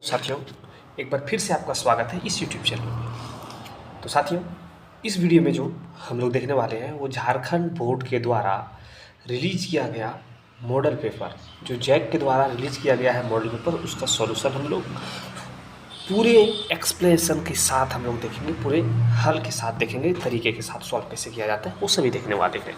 साथियों, एक बार फिर से आपका स्वागत है इस YouTube चैनल में। तो साथियों, इस वीडियो में जो हम लोग देखने वाले हैं वो झारखंड बोर्ड के द्वारा रिलीज किया गया मॉडल पेपर, जो जैक के द्वारा रिलीज किया गया है मॉडल पेपर, उसका सॉल्यूशन हम लोग पूरे एक्सप्लेनेशन के साथ हम लोग देखेंगे, पूरे हल के साथ देखेंगे, तरीके के साथ सॉल्व कैसे किया जाता है वो सभी देखने वाले हैं।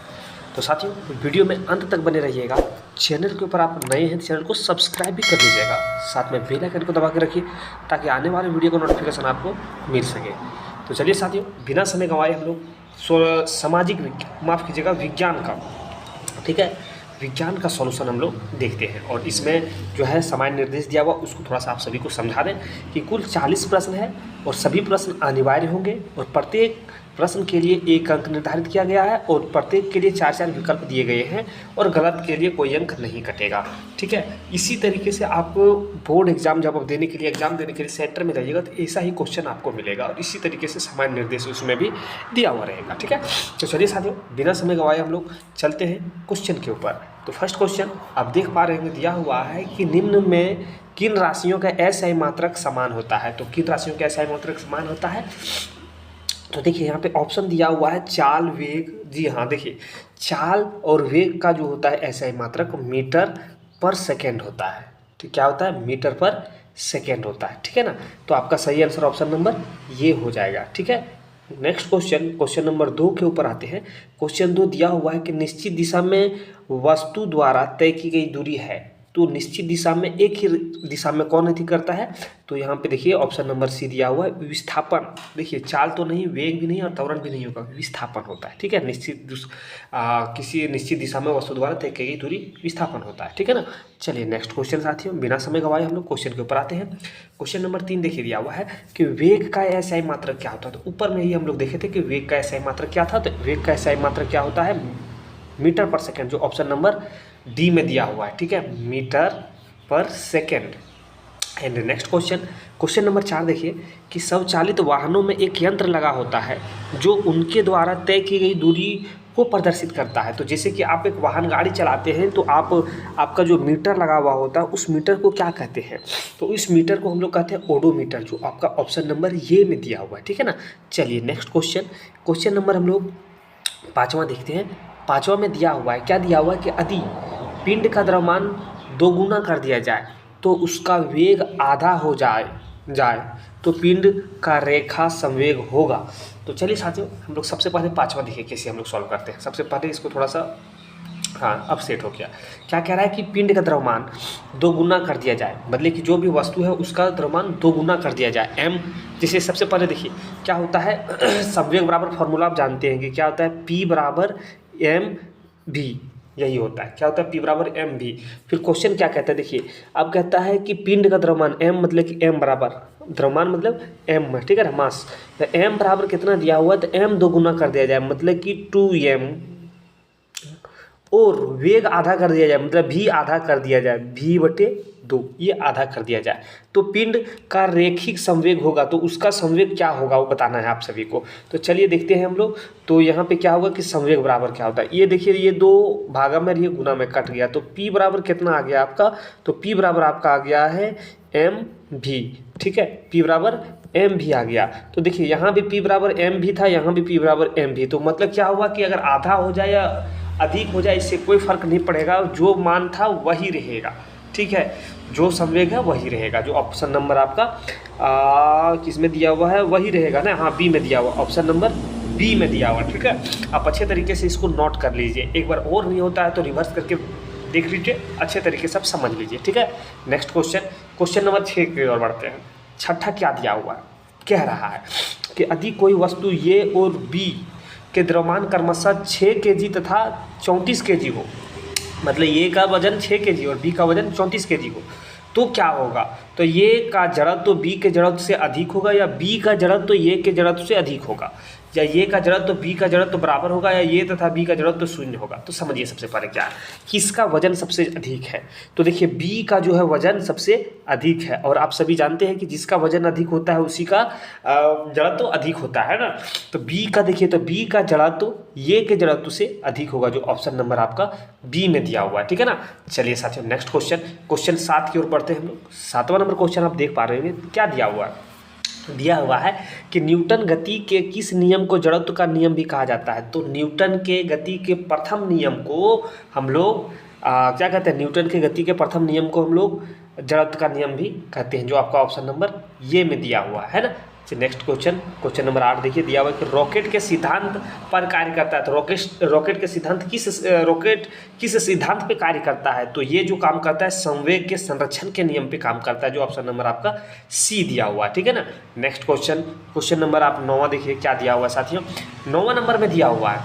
तो साथियों, वीडियो में अंत तक बने रहिएगा। चैनल के ऊपर आप नए हैं तो चैनल को सब्सक्राइब भी कर लीजिएगा, साथ में बेल आइकन को दबा के रखिए ताकि आने वाले वीडियो का नोटिफिकेशन आपको मिल सके। तो चलिए साथियों, बिना समय गंवाए हम लोग सामाजिक माफ़ कीजिएगा विज्ञान का, ठीक है, विज्ञान का सॉल्यूशन हम लोग देखते हैं। और इसमें जो है सामान्य निर्देश दिया हुआ उसको थोड़ा सा आप सभी को समझा दें कि कुल 40 प्रश्न है और सभी प्रश्न अनिवार्य होंगे और प्रत्येक प्रश्न के लिए 1 अंक निर्धारित किया गया है और प्रत्येक के लिए 4 विकल्प दिए गए हैं और गलत के लिए कोई अंक नहीं कटेगा, ठीक है। इसी तरीके से आप बोर्ड एग्जाम जब आप देने के लिए सेंटर में जाइएगा तो ऐसा ही क्वेश्चन आपको मिलेगा और इसी तरीके से सामान्य निर्देश उसमें भी दिया हुआ रहेगा, ठीक है। तो चलिए साथियों, बिना समय गंवाए हम लोग चलते हैं क्वेश्चन के ऊपर। तो फर्स्ट क्वेश्चन आप देख पा रहे हैं, दिया हुआ है कि निम्न में किन राशियों का एसआई मात्रक समान होता है। तो किन राशियों का एसआई मात्रक समान होता है, तो देखिए यहाँ पे ऑप्शन दिया हुआ है चाल, वेग। जी हाँ, देखिए चाल और वेग का जो होता है एसआई मात्रक मीटर पर सेकेंड होता है। ठीक, क्या होता है? मीटर पर सेकेंड होता है, ठीक है ना। तो आपका सही आंसर ऑप्शन नंबर ये हो जाएगा, ठीक है। नेक्स्ट क्वेश्चन नंबर 2 के ऊपर आते हैं। क्वेश्चन 2 दिया हुआ है कि निश्चित दिशा में वस्तु द्वारा तय की गई दूरी है। तो निश्चित दिशा में एक ही दिशा में कौन अति करता है? तो यहाँ पे देखिए ऑप्शन नंबर सी दिया हुआ है विस्थापन। देखिए चाल तो नहीं, वेग भी नहीं और त्वरण भी नहीं होगा, विस्थापन होता है, ठीक है। किसी निश्चित दिशा में वस्तु द्वारा तय की गई दूरी विस्थापन होता है, ठीक है ना। चलिए नेक्स्ट क्वेश्चन साथियों, बिना समय गंवाए हम लोग क्वेश्चन के ऊपर आते हैं। क्वेश्चन नंबर 3 देखिए दिया हुआ है कि वेग का एसआई मात्रक क्या होता है। तो ऊपर में ही हम लोग देखे थे कि वेग का एसआई मात्रक क्या था। तो वेग का एसआई मात्रक क्या होता है? मीटर पर सेकेंड, जो ऑप्शन नंबर डी में दिया हुआ है, ठीक है, मीटर पर second. And next question number 4 देखिए कि स्वचालित वाहनों में एक यंत्र लगा होता है जो उनके द्वारा तय की गई दूरी को प्रदर्शित करता है। तो जैसे कि आप एक वाहन गाड़ी चलाते हैं तो आपका जो मीटर लगा हुआ होता है उस मीटर को क्या कहते हैं? तो इस मीटर को हम लोग कहते हैं ओडोमीटर, जो आपका ऑप्शन नंबर ये में दिया हुआ है, ठीक है ना। चलिए नेक्स्ट क्वेश्चन नंबर हम लोग 5वां देखते हैं। 5वां में दिया हुआ है, क्या दिया हुआ है कि यदि पिंड का द्रव्यमान 2 गुना कर दिया जाए तो उसका वेग आधा हो जाए तो पिंड का रेखा संवेग होगा। तो चलिए साथियों, हम लोग सबसे पहले 5वां देखिए कैसे हम लोग सॉल्व करते हैं। सबसे पहले इसको थोड़ा सा अब सेट हो गया। क्या कह रहा है कि पिंड का द्रव्यमान 2 गुना कर दिया जाए, मतलब कि जो भी वस्तु है उसका द्रव्यमान 2 गुना कर दिया जाए। एम, जैसे सबसे पहले देखिए क्या होता है संवेग बराबर फॉर्मूला आप जानते हैं कि क्या होता है, P बराबर एम भी, यही होता है। क्या होता है? P बराबर एम भी। फिर क्वेश्चन क्या कहता है, देखिए अब कहता है कि पिंड का द्रव्यमान m, मतलब कि m बराबर द्रव्यमान मतलब m, ठीक है ना, मास। तो m बराबर कितना दिया हुआ है, तो m 2 गुना कर दिया जाए मतलब कि 2m, और वेग आधा कर दिया जाए मतलब v आधा कर दिया जाए, v/2, ये आधा कर दिया जाए तो पिंड का रेखिक संवेग होगा। तो उसका संवेग क्या होगा वो बताना है आप सभी को। तो चलिए देखते हैं हम लोग। तो यहाँ पे क्या होगा कि संवेग बराबर क्या होता है, ये देखिए ये 2 भागा में ये गुना में कट गया तो p बराबर कितना आ गया आपका, तो p बराबर आपका आ गया है mv, ठीक है, p बराबर mv आ गया। तो देखिए यहाँ भी p बराबर mv था, यहाँ भी p बराबर mv। तो मतलब क्या हुआ कि अगर आधा हो जाए या अधिक हो जाए इससे कोई फर्क नहीं पड़ेगा, जो मान था वही रहेगा, ठीक है, जो संवेग है वही रहेगा। जो ऑप्शन नंबर आपका किसमें दिया हुआ है वही रहेगा ना, हाँ बी में दिया हुआ, ऑप्शन नंबर बी में दिया हुआ, ठीक है। आप अच्छे तरीके से इसको नोट कर लीजिए, एक बार और नहीं होता है तो रिवर्स करके देख लीजिए, अच्छे तरीके से आप समझ लीजिए, ठीक है। नेक्स्ट क्वेश्चन नंबर 6 की ओर बढ़ते हैं। छठा क्या दिया हुआ है, कह रहा है कि यदि कोई वस्तु ए और बी के द्रव्यमान क्रमशः 6 kg तथा 34 kg हो, मतलब ए का वजन 6 kg और बी का वजन 34 kg हो, तो क्या होगा? तो ए का जड़त्व तो बी के जड़त्व से अधिक होगा या बी का जड़त्व तो ए के जड़त्व से अधिक होगा। या ये का जड़त्व तो बी का जड़त्व तो बराबर होगा, या ये तथा बी का जड़त्व तो शून्य होगा। तो समझिए सबसे पहले क्या है, किसका वजन सबसे अधिक है। तो देखिए बी का जो है वजन सबसे अधिक है, और आप सभी जानते हैं कि जिसका वजन अधिक होता है उसी का जड़त्व तो अधिक होता है ना। तो बी का देखिए, तो बी का जड़त्व तो ये के जड़त्व से अधिक होगा, जो ऑप्शन नंबर आपका बी में दिया हुआ है, ठीक है ना। चलिए साथियों नेक्स्ट क्वेश्चन 7 की ओर बढ़ते हैं हम लोग। 7वां नंबर क्वेश्चन आप देख पा रहे हैं, क्या दिया हुआ है, दिया हुआ है कि न्यूटन गति के किस नियम को जड़त्व का नियम भी कहा जाता है। तो न्यूटन के गति के प्रथम नियम को हम लोग क्या कहते हैं, न्यूटन के गति के प्रथम नियम को हम लोग जड़त्व का नियम भी कहते हैं, जो आपका ऑप्शन नंबर ये में दिया हुआ है ना। नेक्स्ट क्वेश्चन नंबर 8 देखिए, दिया हुआ है कि रॉकेट के सिद्धांत पर कार्य करता है। तो रॉकेट के सिद्धांत किस सिद्धांत पे कार्य करता है। तो ये जो काम करता है संवेग के संरक्षण के नियम पे काम करता है, जो ऑप्शन नंबर आपका सी दिया हुआ है, ठीक है ना। नेक्स्ट क्वेश्चन नंबर आप 9वां देखिए, क्या दिया हुआ है साथियों। 9वां नंबर में दिया हुआ है,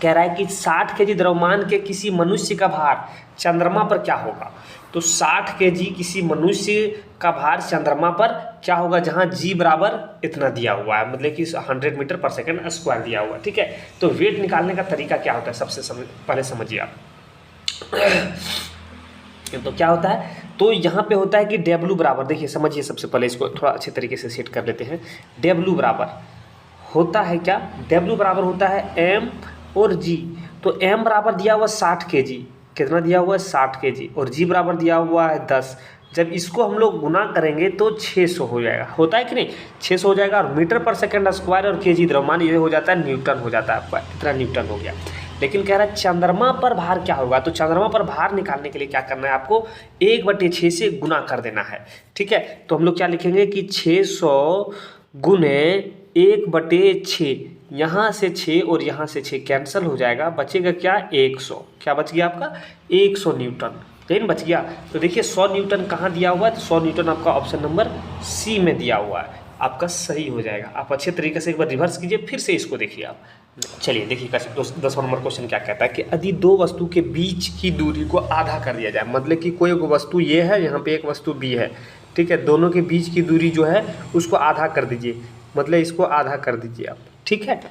कह रहा है कि 60 केजी द्रव्यमान के किसी मनुष्य का भार चंद्रमा पर क्या होगा। तो 60 केजी किसी मनुष्य का भार चंद्रमा पर क्या होगा, जहां जी बराबर इतना दिया हुआ है, मतलब कि 100 मीटर पर सेकंड स्क्वायर दिया हुआ है, ठीक है। तो वेट निकालने का तरीका क्या होता है, सबसे पहले समझिए आप। तो क्या होता है, तो यहाँ पे होता है कि W बराबर, देखिए समझिए सबसे पहले इसको थोड़ा अच्छे तरीके से सेट कर लेते हैं। W बराबर होता है क्या, W बराबर होता है M और G। तो M बराबर दिया हुआ 60 केजी, कितना दिया हुआ है 60 केजी, और G बराबर दिया हुआ है 10। जब इसको हम लोग गुना करेंगे तो 600 हो जाएगा, होता है कि नहीं, 600 हो जाएगा। और मीटर पर सेकंड स्क्वायर और केजी द्रव्यमान ये हो जाता है न्यूटन हो जाता है आपका, कितना न्यूटन हो गया। लेकिन कह रहा है चंद्रमा पर भार क्या होगा। तो चंद्रमा पर भार निकालने के लिए क्या करना है आपको, 1/6 से गुना कर देना है, ठीक है। तो हम लोग क्या लिखेंगे कि 600 गुने 1/6, यहाँ से 6 और यहाँ से 6 कैंसिल हो जाएगा, बचेगा क्या 100। क्या बच गया आपका 100 न्यूटन, लेकिन बच गया। तो देखिए 100 न्यूटन कहाँ दिया हुआ है, तो 100 न्यूटन आपका ऑप्शन नंबर सी में दिया हुआ है, आपका सही हो जाएगा। आप अच्छे तरीके से एक बार रिवर्स कीजिए, फिर से इसको देखिए आप। चलिए देखिए 10वां नंबर क्वेश्चन क्या कहता है कि यदि दो वस्तु के बीच की दूरी को आधा कर दिया जाए, मतलब कि कोई वस्तु ये है, यहाँ पे एक वस्तु बी है, ठीक है, दोनों के बीच की दूरी जो है उसको आधा कर दीजिए, मतलब इसको आधा कर दीजिए आप, ठीक है।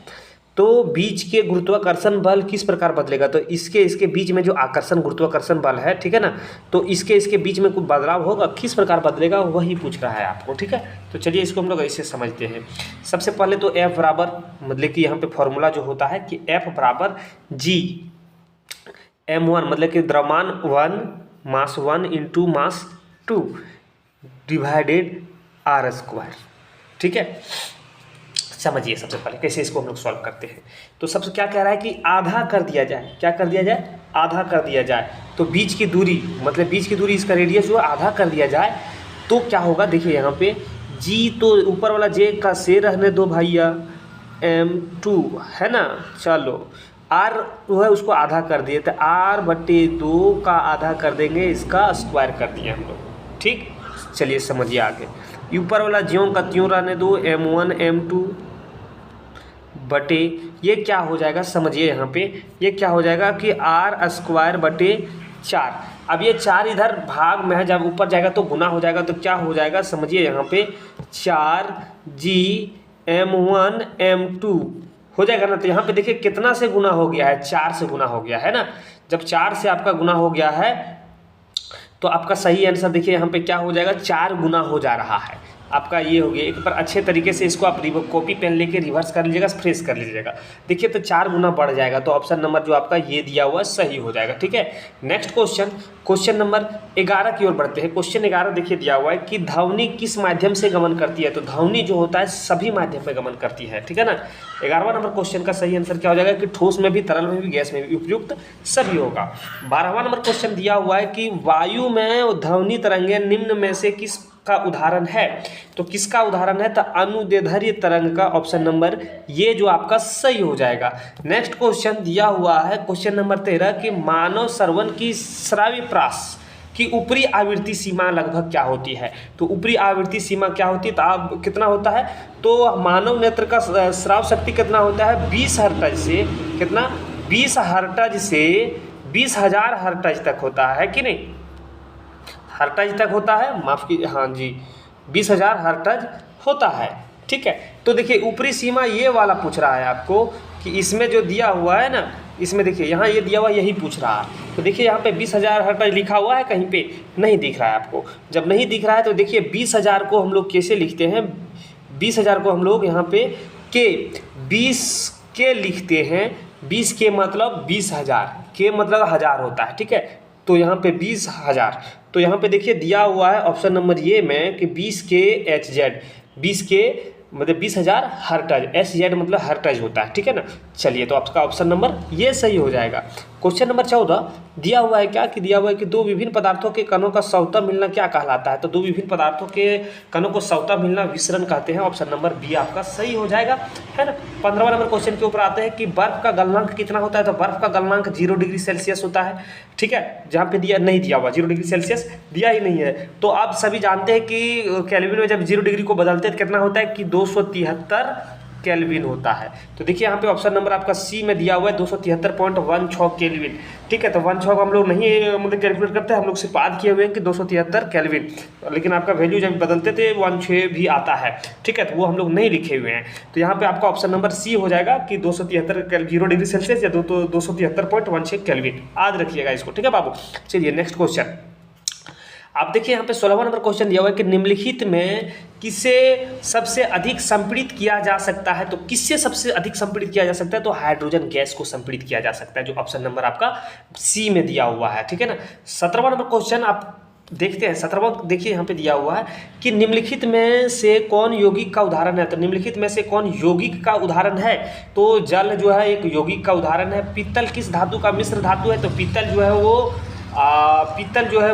तो बीच के गुरुत्वाकर्षण बल किस प्रकार बदलेगा। तो इसके बीच में जो आकर्षण गुरुत्वाकर्षण बल है, ठीक है ना, तो इसके बीच में कुछ बदलाव होगा, किस प्रकार बदलेगा वही पूछ रहा है आपको, ठीक है। तो चलिए इसको हम लोग ऐसे समझते हैं। सबसे पहले तो F बराबर, मतलब कि यहाँ पे फॉर्मूला जो होता है कि F बराबर G m1, मतलब कि द्रव्यमान 1 मास 1 इंटू मास 2 डिवाइडेड r², ठीक है। समझिए सबसे पहले कैसे इसको हम लोग सॉल्व करते हैं। तो सबसे क्या कह रहा है कि आधा कर दिया जाए, क्या कर दिया जाए, आधा कर दिया जाए। तो बीच की दूरी, मतलब बीच की दूरी, इसका रेडियस जो आधा कर दिया जाए तो क्या होगा, देखिए यहाँ पे G तो ऊपर वाला J का से रहने दो भैया, M2 है ना। चलो R जो है उसको आधा कर दिए, तो R/2 का आधा कर देंगे, इसका स्क्वायर कर दिए हम लोग, ठीक। चलिए समझिए आगे, ऊपर वाला ज्यों का त्यों रहने दो, M1 M2 बटे ये क्या हो जाएगा, समझिए यहाँ पे ये क्या हो जाएगा कि R²/4। अब ये 4 इधर भाग में है, जब ऊपर जाएगा तो गुना हो जाएगा, तो क्या हो जाएगा, समझिए यहाँ पे 4G M1 M2 हो जाएगा ना। तो यहाँ पे देखिए कितना से गुना हो गया है, 4 से गुना हो गया है ना। जब 4 से आपका गुना हो गया है तो आपका सही आंसर देखिए यहाँ पे क्या हो जाएगा, 4 गुना हो जा रहा है आपका, ये हो गया। एक बार अच्छे तरीके से इसको आप कॉपी पेन लेके रिवर्स कर लीजिएगा, फ्रेश कर लीजिएगा, देखिए तो 4 गुना बढ़ जाएगा। तो ऑप्शन नंबर जो आपका ये दिया हुआ है सही हो जाएगा, ठीक है। नेक्स्ट क्वेश्चन नंबर 11 की ओर बढ़ते हैं। क्वेश्चन 11 देखिए दिया हुआ है कि ध्वनि किस माध्यम से गमन करती है। तो ध्वनि जो होता है सभी माध्यम में गमन करती है, ठीक है ना। 11वां नंबर क्वेश्चन का सही आंसर क्या हो जाएगा कि ठोस में भी, तरल में भी, गैस में भी, उपयुक्त सभी होगा। 12वां नंबर क्वेश्चन दिया हुआ है कि वायु में ध्वनि तरंगे निम्न में से किस का उदाहरण है। तो किसका उदाहरण है, तो अनुदैर्ध्य तरंग का ऑप्शन नंबर ये जो आपका सही हो जाएगा। नेक्स्ट क्वेश्चन दिया हुआ है क्वेश्चन नंबर 13 कि मानव श्रवण की श्राव्य प्रास की ऊपरी आवृत्ति सीमा लगभग क्या होती है। तो ऊपरी आवृत्ति सीमा क्या होती है, तो आप कितना होता है, तो मानव नेत्र का श्राव शक्ति कितना होता है, 20 हर्ट्ज से कितना, 20 हर्ट्ज से 20,000 हर्ट्ज तक होता है कि नहीं, हर्ट्ज तक होता है, माफ़ कीजिए, हाँ जी 20,000 हर्ट्ज होता है, ठीक है। तो देखिए ऊपरी सीमा ये वाला पूछ रहा है आपको कि इसमें जो दिया हुआ है ना, इसमें देखिए यहाँ ये दिया हुआ यही पूछ रहा है। तो देखिए यहाँ पे 20,000 हर्ट्ज लिखा हुआ है, कहीं पे नहीं दिख रहा है आपको। जब नहीं दिख रहा है तो देखिए 20,000 को हम लोग कैसे लिखते हैं, 20,000 को हम लोग यहाँ पे के 20 के लिखते हैं। 20 के मतलब 20,000, के मतलब 1000 होता है, ठीक है। तो यहाँ पे 20,000, तो यहाँ पे देखिए दिया हुआ है ऑप्शन नंबर ये में कि 20 के HZ, 20 के मतलब 20,000 हर्ट्ज, SZ मतलब हर्ट्ज होता है, ठीक है ना। चलिए तो आपका ऑप्शन नंबर ये सही हो जाएगा। क्वेश्चन नंबर 14 दिया हुआ है क्या कि दिया हुआ है कि दो विभिन्न पदार्थों के कणों का स्वतः मिलना क्या कहलाता है। तो दो विभिन्न पदार्थों के कणों को स्वतः मिलना विसरण कहते हैं। ऑप्शन नंबर बी आपका सही हो जाएगा, है ना। 15वां नंबर क्वेश्चन के ऊपर आते हैं कि बर्फ का गलनांक कितना होता है। तो बर्फ का गलनांक 0 डिग्री सेल्सियस होता है, ठीक है। जहाँ पे दिया नहीं दिया हुआ 0 डिग्री सेल्सियस दिया ही नहीं है। तो आप सभी जानते हैं कि केल्विन में जब 0 डिग्री को बदलते हैं तो कितना होता है कि 273 केल्विन होता है। तो देखिए यहाँ पे ऑप्शन नंबर आपका सी में दिया हुआ है 273.16 केल्विन, ठीक है। तो 16 को हम लोग नहीं मतलब कैलकुलेट करते हैं, हम लोग सिर्फ याद किए हुए हैं कि 273 केल्विन, लेकिन आपका वैल्यू जब बदलते थे 16 भी आता है, ठीक है। तो वो हम लोग नहीं लिखे हुए हैं। तो यहाँ पे आपका ऑप्शन नंबर सी हो जाएगा कि 273 0 डिग्री सेल्सियस या 273.16 केल्विन। याद रखिएगा इसको, ठीक है बाबू। चलिए नेक्स्ट क्वेश्चन आप देखिए यहाँ पे 16वां नंबर क्वेश्चन दिया हुआ है कि निम्नलिखित में किसे सबसे अधिक संपीड़ित किया जा सकता है। तो किससे सबसे अधिक संपीड़ित किया जा सकता है। तो हाइड्रोजन गैस को संपीड़ित किया जा सकता है, जो ऑप्शन नंबर आपका सी में दिया हुआ है, ठीक है ना। 17वां नंबर क्वेश्चन आप देखते हैं। 17वां देखिए यहाँ पे दिया हुआ है कि निम्नलिखित में से कौन यौगिक का उदाहरण है। तो निम्नलिखित में से कौन यौगिक का उदाहरण है। तो जल जो है एक यौगिक का उदाहरण है। पीतल किस धातु का मिश्र धातु है। तो पीतल जो है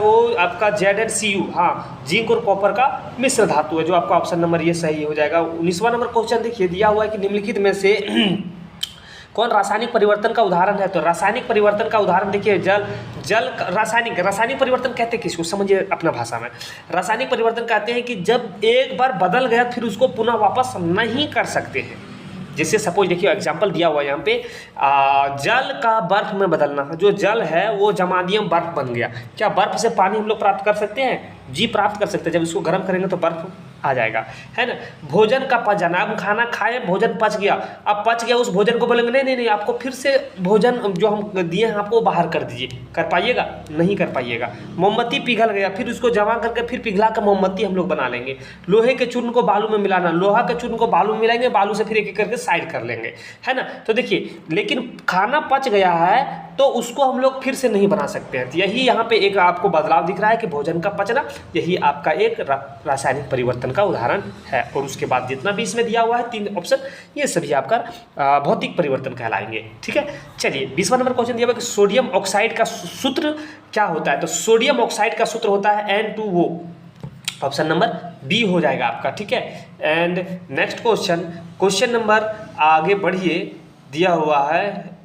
वो आपका ZnCu, हाँ, जिंक और कॉपर का मिश्र धातु है, जो आपका ऑप्शन नंबर ये सही हो जाएगा। 19वां नंबर क्वेश्चन देखिए दिया हुआ है कि निम्नलिखित में से कौन रासायनिक परिवर्तन का उदाहरण है। तो रासायनिक परिवर्तन का उदाहरण देखिए जल रासायनिक परिवर्तन कहते हैं किसको, समझिए अपना भाषा में। रासायनिक परिवर्तन कहते हैं कि जब एक बार बदल गया फिर उसको पुनः वापस नहीं कर सकते हैं। जैसे सपोज देखिए एग्जांपल दिया हुआ है यहाँ पे जल का बर्फ में बदलना। जो जल है वो जमादियम बर्फ बन गया। क्या बर्फ से पानी हम लोग प्राप्त कर सकते हैं। जी प्राप्त कर सकते हैं। जब इसको गर्म करेंगे तो बर्फ आ जाएगा, है ना। भोजन का पच जाना, हम खाना खाए भोजन पच गया, अब पच गया उस भोजन को बोलेंगे नहीं नहीं नहीं आपको फिर से भोजन जो हम दिए हैं आपको बाहर कर दीजिए, कर पाइएगा, नहीं कर पाइएगा। मोमबत्ती पिघल गया फिर उसको जमा करके फिर पिघला कर मोमबत्ती हम लोग बना लेंगे। लोहे के चूर्ण को बालू में मिलाना, लोहा के चूर्ण को बालू में मिलाएंगे, बालू से फिर एक एक करके साइड कर लेंगे, है ना। तो देखिए लेकिन खाना पच गया है तो उसको हम लोग फिर से नहीं बना सकते हैं। तो यही यहाँ पे एक आपको बदलाव दिख रहा है कि भोजन का पचना, यही आपका एक रासायनिक परिवर्तन का उदाहरण है। और उसके बाद जितना भी इसमें दिया हुआ है 3 ऑप्शन, ये सभी आपका भौतिक परिवर्तन कहलाएंगे, ठीक है। चलिए 20वां नंबर क्वेश्चन दिया हुआ है कि सोडियम ऑक्साइड का सूत्र क्या होता है। तो सोडियम ऑक्साइड का सूत्र होता है N2O, ऑप्शन नंबर बी हो जाएगा आपका, ठीक है। एंड नेक्स्ट क्वेश्चन नंबर आगे बढ़िए दिया हुआ है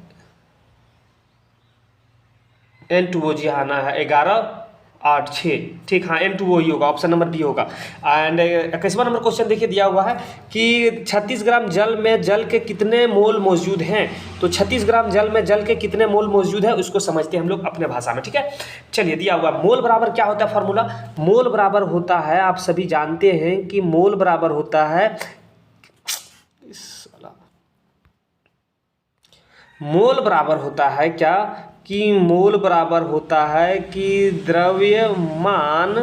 N2O, जी हाँ ना है 1186, ठीक, हाँ N2O ही होगा, ऑप्शन नंबर बी होगा। एंड 21वां नंबर क्वेश्चन देखिए दिया हुआ है कि 36 ग्राम जल में जल के कितने मोल मौजूद हैं। तो 36 ग्राम जल में जल के कितने मोल मौजूद है उसको समझते हैं हम लोग अपने भाषा में, ठीक है। चलिए दिया हुआ मोल बराबर क्या होता है फॉर्मूला। मोल बराबर होता है, आप सभी जानते हैं कि मोल बराबर होता है, मोल बराबर होता है क्या कि मोल बराबर होता है कि द्रव्यमान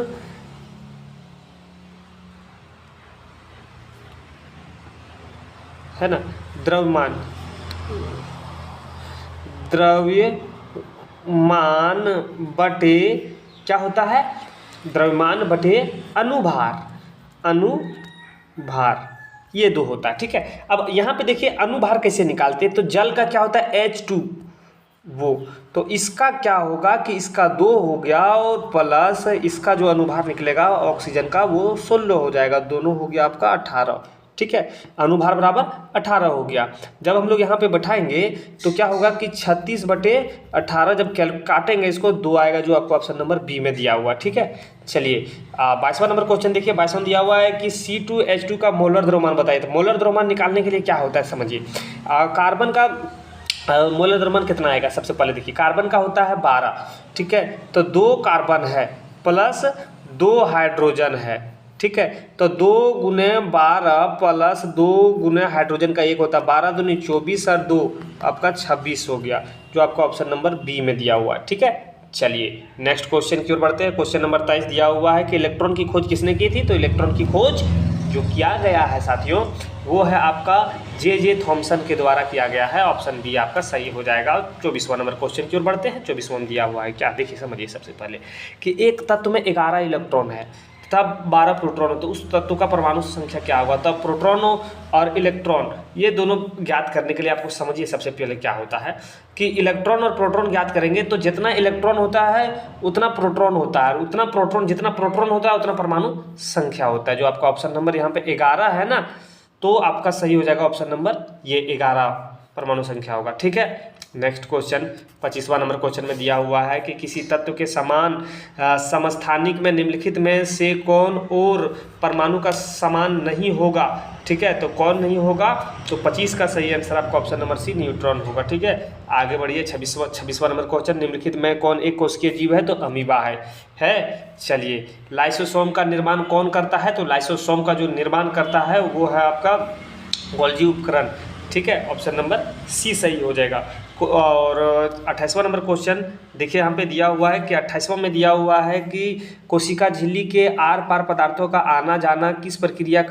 है ना, द्रव्यमान बटे क्या होता है, द्रव्यमान बटे अनुभार, ये 2 होता है, ठीक है। अब यहाँ पे देखिए अनुभार कैसे निकालते हैं। तो जल का क्या होता है H2 वो, तो इसका क्या होगा कि इसका 2 हो गया और प्लस इसका जो अनुभार निकलेगा ऑक्सीजन का वो 16 हो जाएगा, दोनों हो गया आपका 18, ठीक है। अनुभार बराबर 18 हो गया। जब हम लोग यहाँ पे बैठाएंगे तो क्या होगा कि 36/18 जब काटेंगे इसको 2 आएगा, जो आपको ऑप्शन नंबर बी में दिया हुआ, ठीक है। चलिए 22वां नंबर क्वेश्चन देखिए। 22वां दिया हुआ है कि C2H2 का मोलर द्रव्यमान बताइए। तो मोलर द्रव्यमान निकालने के लिए क्या होता है समझिए। कार्बन का मोलर द्रव्यमान कितना आएगा, सबसे पहले देखिए कार्बन का होता है 12, ठीक है। तो 2 कार्बन है प्लस 2 हाइड्रोजन है, ठीक है। तो 2 गुने 12 प्लस 2 गुने हाइड्रोजन का 1 होता है, 12 दूनी 24 और 2 आपका 26 हो गया, जो आपका ऑप्शन नंबर बी में दिया हुआ है। ठीक है, चलिए नेक्स्ट क्वेश्चन की ओर बढ़ते हैं। क्वेश्चन नंबर 23 दिया हुआ है कि इलेक्ट्रॉन की खोज किसने की थी। तो इलेक्ट्रॉन की खोज जो किया गया है साथियों, वो है आपका जे थॉमसन के द्वारा किया गया है। ऑप्शन बी आपका सही हो जाएगा। 24वां नंबर क्वेश्चन की ओर बढ़ते हैं। 24वां दिया हुआ है क्या, देखिए समझिए सबसे पहले कि एक तत्व में 11 इलेक्ट्रॉन है तब 12 प्रोटॉन, तो उस तत्व का परमाणु संख्या क्या होगा। तब प्रोटॉनों और इलेक्ट्रॉन ये दोनों ज्ञात करने के लिए आपको समझिए सबसे पहले क्या होता है कि इलेक्ट्रॉन और प्रोटॉन ज्ञात करेंगे तो जितना इलेक्ट्रॉन होता है उतना प्रोटॉन होता है, उतना प्रोटॉन जितना प्रोटॉन होता है उतना परमाणु संख्या होता है। जो आपका ऑप्शन नंबर यहाँ पे 11 है ना, तो आपका सही हो जाएगा ऑप्शन नंबर ये 11 परमाणु संख्या होगा। ठीक है, नेक्स्ट क्वेश्चन 25वां नंबर क्वेश्चन में दिया हुआ है कि किसी तत्व के समान समस्थानिक में निम्नलिखित में से कौन और परमाणु का समान नहीं होगा। ठीक है, तो कौन नहीं होगा, तो 25 का सही आंसर आपका ऑप्शन नंबर सी न्यूट्रॉन होगा। ठीक है, आगे बढ़िए 26वां नंबर क्वेश्चन, निम्नलिखित में कौन एक कोशिकीय जीव है। तो अमीबा है। चलिए, लाइसोसोम का निर्माण कौन करता है। तो लाइसोसोम का जो निर्माण करता है वो है आपका गोल्जी उपकरण। ठीक है, ऑप्शन नंबर सी सही हो जाएगा। और 28वां नंबर क्वेश्चन देखिए यहाँ पे दिया हुआ है कि 28वां में दिया हुआ है कि कोशिका झिल्ली के आर पार पदार्थों का आना जाना किस प्रक्रिया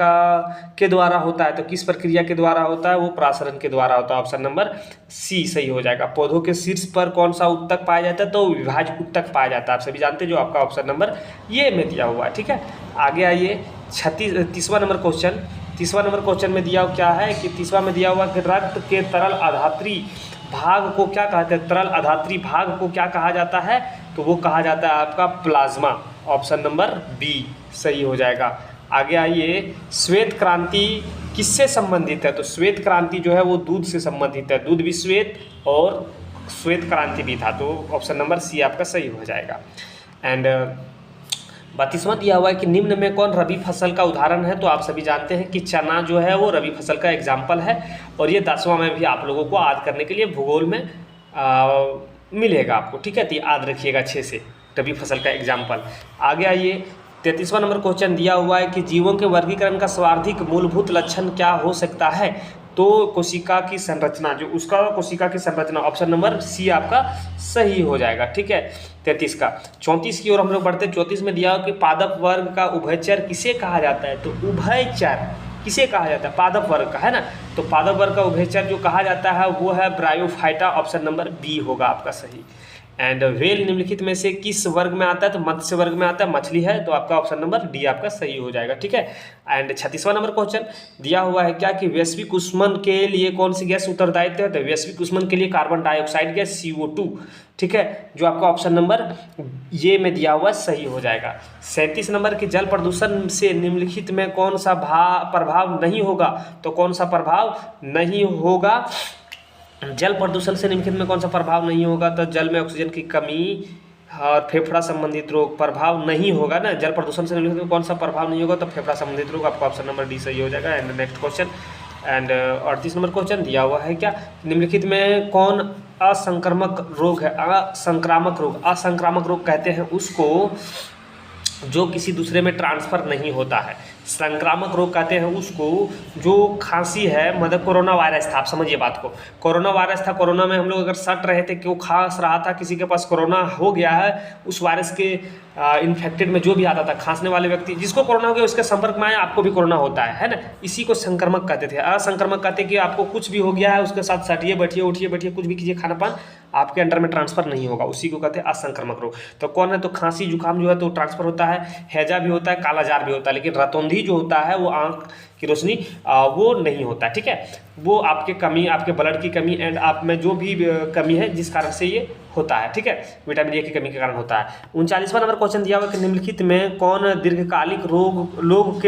के द्वारा होता है। तो किस प्रक्रिया के द्वारा होता है, वो प्रासरण के द्वारा होता है। ऑप्शन नंबर सी सही हो जाएगा। पौधों के शीर्ष पर कौन सा उत्तक पाया जाता है। तो विभाज्य उत्तक पाया जाता है, आप सभी जानते हैं, जो आपका ऑप्शन नंबर ये में दिया हुआ है। ठीक है, आगे आइए 30वां नंबर क्वेश्चन। 30वां नंबर क्वेश्चन में दिया क्या है कि 30वां में दिया हुआ कि रक्त के तरल आधात्री भाग को क्या कहते हैं। तरल आधात्री भाग को क्या कहा जाता है, तो वो कहा जाता है आपका प्लाज्मा। ऑप्शन नंबर बी सही हो जाएगा। आगे आइए, श्वेत क्रांति किससे संबंधित है। तो श्वेत क्रांति जो है वो दूध से संबंधित है, दूध भी श्वेत और श्वेत क्रांति भी था, तो ऑप्शन नंबर सी आपका सही हो जाएगा। एंड 32वां दिया हुआ है कि निम्न में कौन रबी फसल का उदाहरण है। तो आप सभी जानते हैं कि चना जो है वो रबी फसल का एग्जाम्पल है, और ये 10वां में भी आप लोगों को याद करने के लिए भूगोल में मिलेगा आपको। ठीक है, तो याद रखिएगा अच्छे से, रबी फसल का एग्जाम्पल। आगे आइए 33वां नंबर क्वेश्चन दिया हुआ है कि जीवों के वर्गीकरण का सर्वाधिक मूलभूत लक्षण क्या हो सकता है। तो कोशिका की संरचना, जो उसका कोशिका की संरचना, ऑप्शन नंबर सी आपका सही हो जाएगा। ठीक है, 33 का। 34 की ओर हम लोग बढ़ते हैं। 34 में दिया हो कि पादप वर्ग का उभयचर किसे कहा जाता है। तो उभयचर किसे कहा जाता है, पादप वर्ग का, है ना। तो पादप वर्ग का उभयचर जो कहा जाता है वो है ब्रायोफाइटा। ऑप्शन नंबर बी होगा आपका सही। एंड व्हेल निम्नलिखित में से किस वर्ग में आता है। तो मत्स्य वर्ग में आता है, मछली है, तो आपका ऑप्शन नंबर डी आपका सही हो जाएगा। ठीक है, एंड 36वां नंबर क्वेश्चन दिया हुआ है क्या कि वैश्विक ऊष्मन के लिए कौन सी गैस उत्तरदायित्व है। तो वैश्विक ऊष्मन के लिए कार्बन डाइऑक्साइड गैस CO2। ठीक है, जो आपका ऑप्शन नंबर ये में दिया हुआ सही हो जाएगा। 37 नंबर की जल प्रदूषण से निम्नलिखित में कौन सा प्रभाव नहीं होगा। तो कौन सा प्रभाव नहीं होगा, जल प्रदूषण से निम्नलिखित में कौन सा प्रभाव नहीं होगा। तो जल में ऑक्सीजन की कमी और फेफड़ा संबंधित रोग प्रभाव नहीं होगा ना। जल प्रदूषण से निम्नलिखित में कौन सा प्रभाव नहीं होगा, तो फेफड़ा संबंधित रोग, आपका ऑप्शन नंबर डी सही हो जाएगा। And next question, and 38 number question दिया हुआ है क्या, निम्नलिखित में कौन असंक्रामक रोग है। असंक्रामक रोग, असंक्रामक रोग कहते हैं उसको जो किसी दूसरे में ट्रांसफ़र नहीं होता है। संक्रामक रोग कहते हैं उसको जो खांसी है, मतलब कोरोना वायरस था, आप समझिए बात को, कोरोना वायरस था। कोरोना में हम लोग अगर सट रहे थे कि वो खांस रहा था, किसी के पास कोरोना हो गया है, उस वायरस के इन्फेक्टेड में जो भी आता था, खांसने वाले व्यक्ति जिसको कोरोना हो गया उसके संपर्क में आया, आपको भी कोरोना होता है ना। इसी को संक्रमक कहते थे। असंक्रमक कहते कि आपको कुछ भी हो गया है, उसके साथ सटिए, बैठिए, उठिए, बैठिए, कुछ भी कीजिए, खाना पान आपके अंडर में ट्रांसफर नहीं होगा, उसी को कहते हैं असंक्रमक रोग। तो कौन है, तो खांसी जुकाम जो है तो ट्रांसफर होता है, हैजा भी होता है, कालाजार भी होता है, लेकिन रतौंधी जो होता है वो आँख की रोशनी वो नहीं होता। ठीक है, वो आपके कमी, आपके ब्लड की कमी एंड आप में जो भी कमी है जिस कारण से ये होता है। ठीक है, विटामिन ए की कमी के कारण होता है। 39वां नंबर क्वेश्चन दिया हुआ कि निम्नलिखित में कौन दीर्घकालिक रोग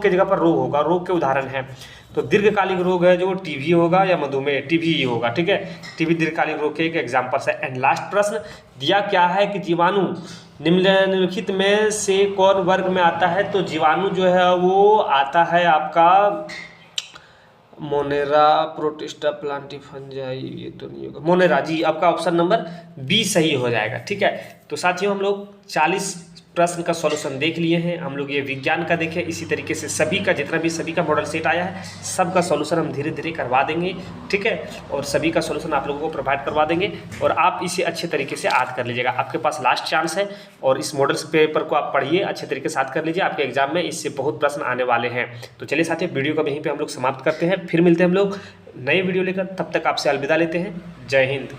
के जगह पर रोग होगा, रोग के उदाहरण हैं। तो दीर्घकालिक रोग है जो टीबी होगा या मधुमेह, टीबी ही होगा। ठीक है, टीबी दीर्घकालिक रोग के एक एग्जाम्पल है। एंड लास्ट प्रश्न दिया क्या है कि जीवाणु निम्नलिखित में से कौन वर्ग में आता है। तो जीवाणु जो है वो आता है आपका मोनेरा, प्रोटिस्टा, प्लांटिफंजाई, ये तो नहीं होगा, मोनेरा जी, आपका ऑप्शन नंबर बी सही हो जाएगा। ठीक है, तो साथियों हम लोग 40 प्रश्न का सॉल्यूशन देख लिए हैं हम लोग, ये विज्ञान का देखें, इसी तरीके से सभी का जितना भी सभी का मॉडल सेट आया है सब का सॉल्यूशन हम धीरे धीरे करवा देंगे, ठीक है। और सभी का सॉल्यूशन आप लोगों को प्रोवाइड करवा देंगे और आप इसे अच्छे तरीके से याद कर लीजिएगा। आपके पास लास्ट चांस है और इस मॉडल पेपर को आप पढ़िए, अच्छे तरीके से याद कर लीजिए, आपके एग्जाम में इससे बहुत प्रश्न आने वाले हैं। तो चलिए साथियों, वीडियो को यहीं पर हम लोग समाप्त करते हैं, फिर मिलते हैं हम लोग नए वीडियो लेकर, तब तक आपसे अलविदा लेते हैं। जय हिंद।